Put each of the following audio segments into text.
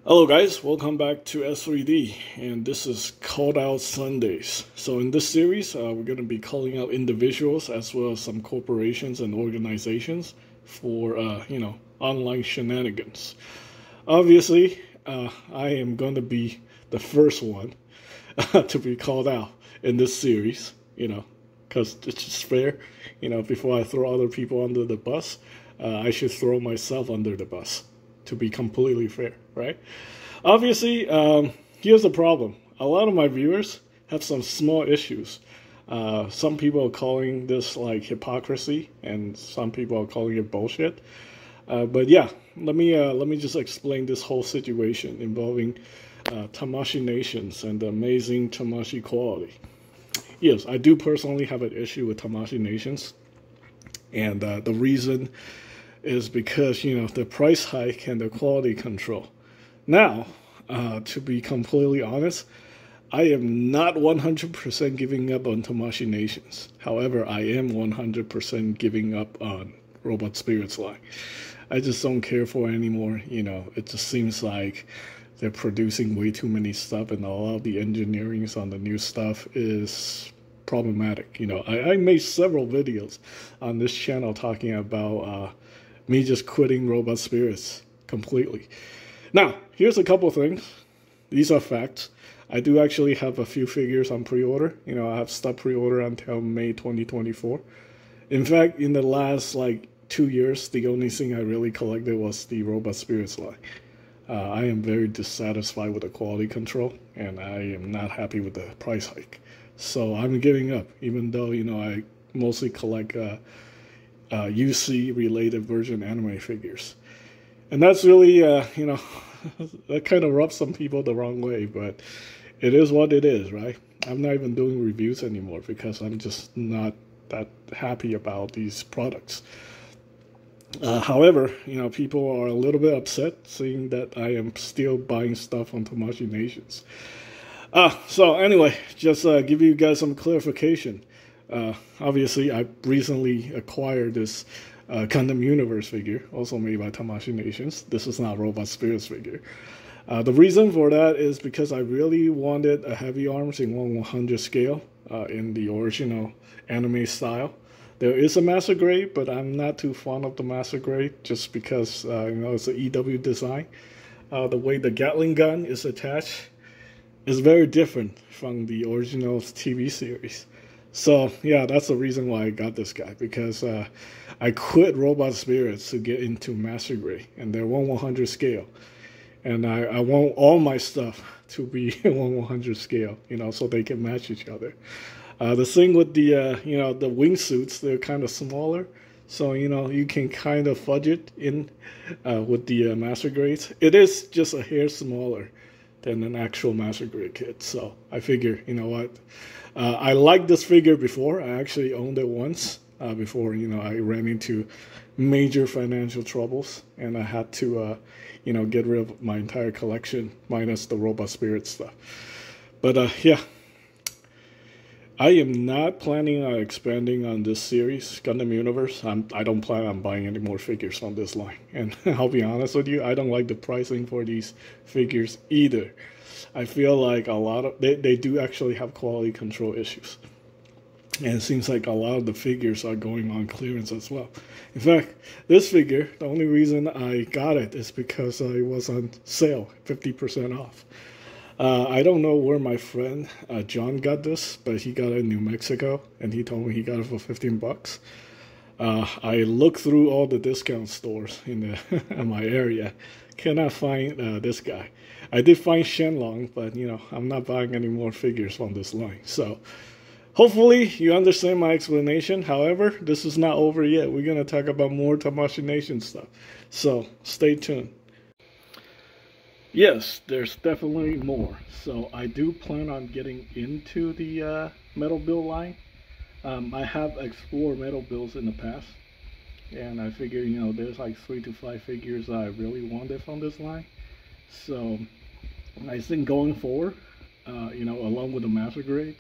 Hello guys, welcome back to S3D, and this is Called Out Sundays. So in this series, we're going to be calling out individuals as well as some corporations and organizations for, online shenanigans. Obviously, I am going to be the first one to be called out in this series, because it's just fair. Before I throw other people under the bus, I should throw myself under the bus, to be completely fair, right? Obviously, here's the problem. A lot of my viewers have some small issues. Some people are calling this like hypocrisy, and some people are calling it bullshit. But yeah, let me just explain this whole situation involving Tamashii Nations and the amazing Tamashii quality. Yes, I do personally have an issue with Tamashii Nations, and the reason is because, the price hike and the quality control. Now, to be completely honest, I am not 100% giving up on Tamashii Nations. However, I am 100% giving up on Robot Spirits line. I just don't care for it anymore. It just seems like they're producing way too many stuff, and a lot of the engineering on the new stuff is problematic. I made several videos on this channel talking about me just quitting Robot Spirits completely. Now, here's a couple things. These are facts. I do actually have a few figures on pre-order. I have stuff pre-order until May 2024. In fact, in the last 2 years, the only thing I really collected was the Robot Spirits line. I am very dissatisfied with the quality control, and I am not happy with the price hike. So I'm giving up, even though, I mostly collect UC-related version anime figures. And that's really, that kind of rubs some people the wrong way, but it is what it is, right? I'm not even doing reviews anymore because I'm just not that happy about these products. However, people are a little bit upset seeing that I am still buying stuff on Tamashii Nations. So anyway, just give you guys some clarification. Obviously, I recently acquired this Gundam Universe figure, also made by Tamashii Nations. This is not Robot Spirits figure. The reason for that is because I really wanted a heavy arms in 1/100 scale in the original anime style. There is a master grade, but I'm not too fond of the master grade just because it's an EW design. The way the Gatling gun is attached is very different from the original TV series. So, yeah, that's the reason why I got this guy, because I quit Robot Spirits to get into Master Grade, and they're 1/100 scale. And I want all my stuff to be 1/100 scale, so they can match each other. The thing with the, the wingsuits, they're kind of smaller, so, you can kind of fudge it in with the Master Grades. It is just a hair smaller than an actual Master Grade kit, so I figure, what, I liked this figure before. I actually owned it once before, I ran into major financial troubles, and I had to, get rid of my entire collection, minus the Robot Spirit stuff. But, yeah, I am not planning on expanding on this series, Gundam Universe. I don't plan on buying any more figures on this line. And I'll be honest with you, I don't like the pricing for these figures either. I feel like a lot of they do actually have quality control issues, and it seems like a lot of the figures are going on clearance as well. In fact, this figure, the only reason I got it is because it was on sale, 50% off. I don't know where my friend John got this, but he got it in New Mexico, and he told me he got it for 15 bucks. I looked through all the discount stores in my area, cannot find this guy. I did find Shenlong, but I'm not buying any more figures from this line. So hopefully you understand my explanation. However, this is not over yet. We're gonna talk about more Tamashii Nation stuff. So stay tuned. Yes, there's definitely more. So I do plan on getting into the metal build line. I have explored metal builds in the past, and I figure, there's 3 to 5 figures I really wanted from this line. So I think going forward, along with the Master Grade,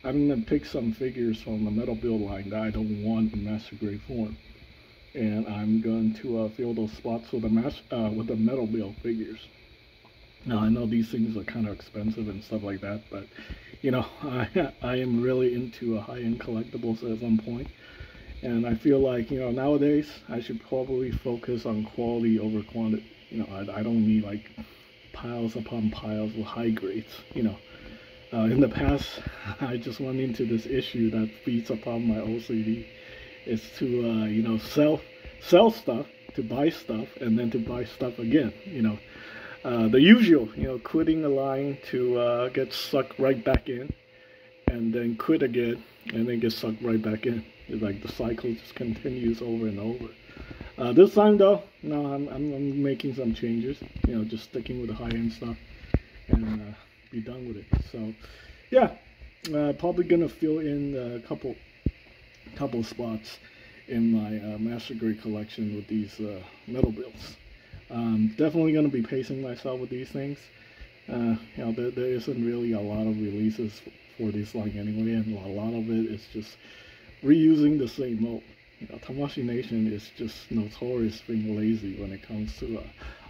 I'm going to pick some figures from the metal build line that I don't want in Master Grade form. And I'm going to fill those spots with the metal build figures. Now I know these things are kind of expensive and stuff like that, but you know, I am really into a high-end collectibles at one point, and I feel like, you know, nowadays I should probably focus on quality over quantity. You know, I don't need like piles upon piles of high grades. You know, in the past I just went into this issue that feeds upon my OCD. Is to you know, sell stuff, to buy stuff, and then to buy stuff again. You know, the usual, you know, quitting a line to get sucked right back in, and then quit again, and then get sucked right back in. It's like the cycle just continues over and over. This time though, no, I'm making some changes. You know, just sticking with the high-end stuff and be done with it. So, yeah, probably gonna fill in a couple spots in my master grade collection with these metal builds. Definitely going to be pacing myself with these things. You know, there isn't really a lot of releases for this line anyway, and a lot of it is just reusing the same mold. You know, Tamashii Nation is just notorious being lazy when it comes to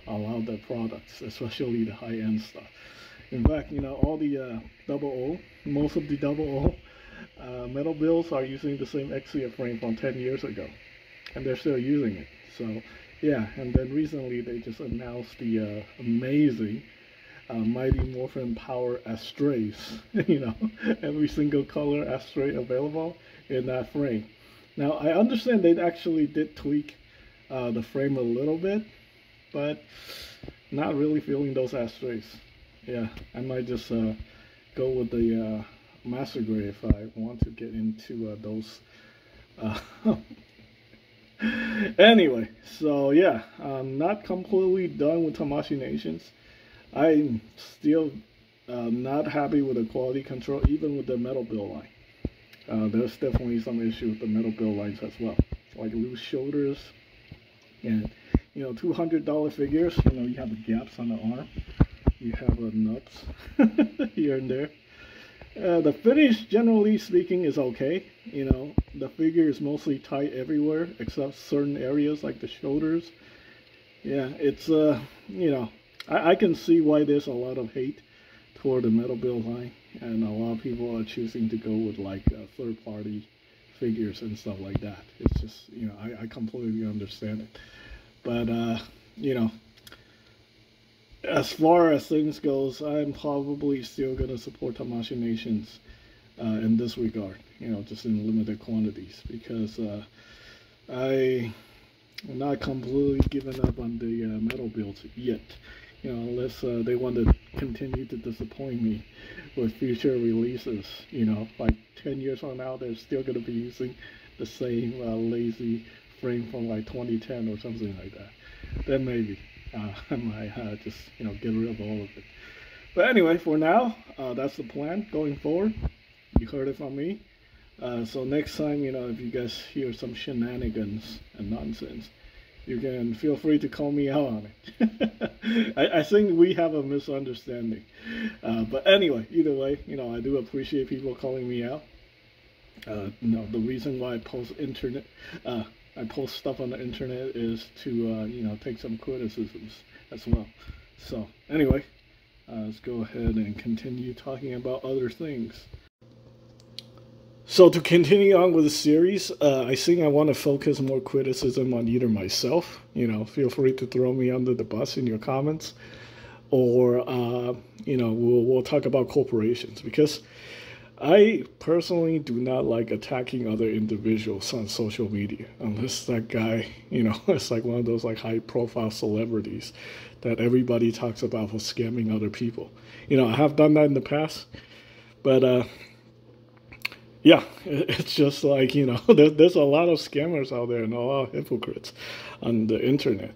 a lot of their products, especially the high-end stuff. In fact, you know, all the double O, most of the double O metal builds are using the same XCF frame from 10 years ago, and they're still using it. So yeah, and then recently they just announced the amazing Mighty Morphin Power Astrays. You know, every single color Astray available in that frame. Now I understand they actually did tweak the frame a little bit, but not really feeling those Astrays. Yeah, I might just go with the master grade if I want to get into those. Anyway, so yeah, I'm not completely done with Tamashii Nations. I'm still not happy with the quality control, even with the metal build line. There's definitely some issue with the metal build lines as well, like loose shoulders, and you know, $200 figures. You know, you have the gaps on the arm, you have nuts here and there. The finish, generally speaking, is okay. You know, the figure is mostly tight everywhere except certain areas like the shoulders. Yeah, it's you know, I can see why there's a lot of hate toward the metal build line, and a lot of people are choosing to go with like third-party figures and stuff like that. It's just, you know, I completely understand it, but you know, as far as things goes, I'm probably still gonna support Tamashii Nations in this regard. You know, just in limited quantities, because I'm not completely given up on the metal builds yet. You know, unless they want to continue to disappoint me with future releases. You know, like 10 years from now, they're still gonna be using the same lazy frame from like 2010 or something like that. Then maybe. I might just, you know, get rid of all of it. But anyway, for now, that's the plan going forward. You heard it from me. So next time, you know, if you guys hear some shenanigans and nonsense, you can feel free to call me out on it. I think we have a misunderstanding. But anyway, either way, you know, I do appreciate people calling me out. You know, the reason why I post stuff on the internet is to, you know, take some criticisms as well. So, anyway, let's go ahead and continue talking about other things. So, to continue on with the series, I think I want to focus more criticism on either myself. You know, feel free to throw me under the bus in your comments, or, you know, we'll talk about corporations, because I personally do not like attacking other individuals on social media, unless that guy, you know, it's like one of those like high-profile celebrities that everybody talks about for scamming other people. You know, I have done that in the past, but yeah, it's just like, you know, there's a lot of scammers out there and a lot of hypocrites on the internet.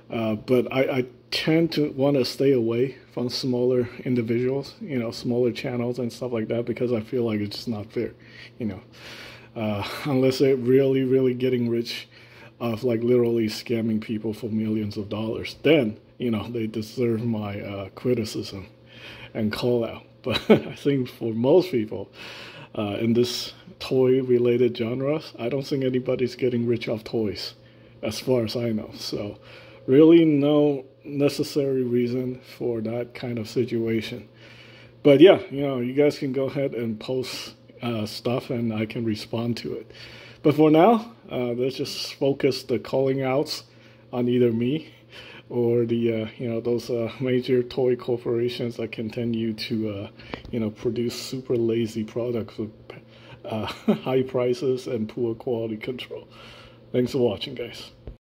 But I tend to want to stay away from smaller individuals, you know, smaller channels and stuff like that, because I feel like it's just not fair, you know, unless they're really, really getting rich off like literally scamming people for millions of dollars, then, you know, they deserve my criticism and call out. But I think for most people in this toy-related genres, I don't think anybody's getting rich off toys, as far as I know. So really no necessary reason for that kind of situation. But yeah, you guys can go ahead and post stuff and I can respond to it. But for now, let's just focus the calling outs on either me or the those major toy corporations that continue to produce super lazy products with high prices and poor quality control. Thanks for watching, guys.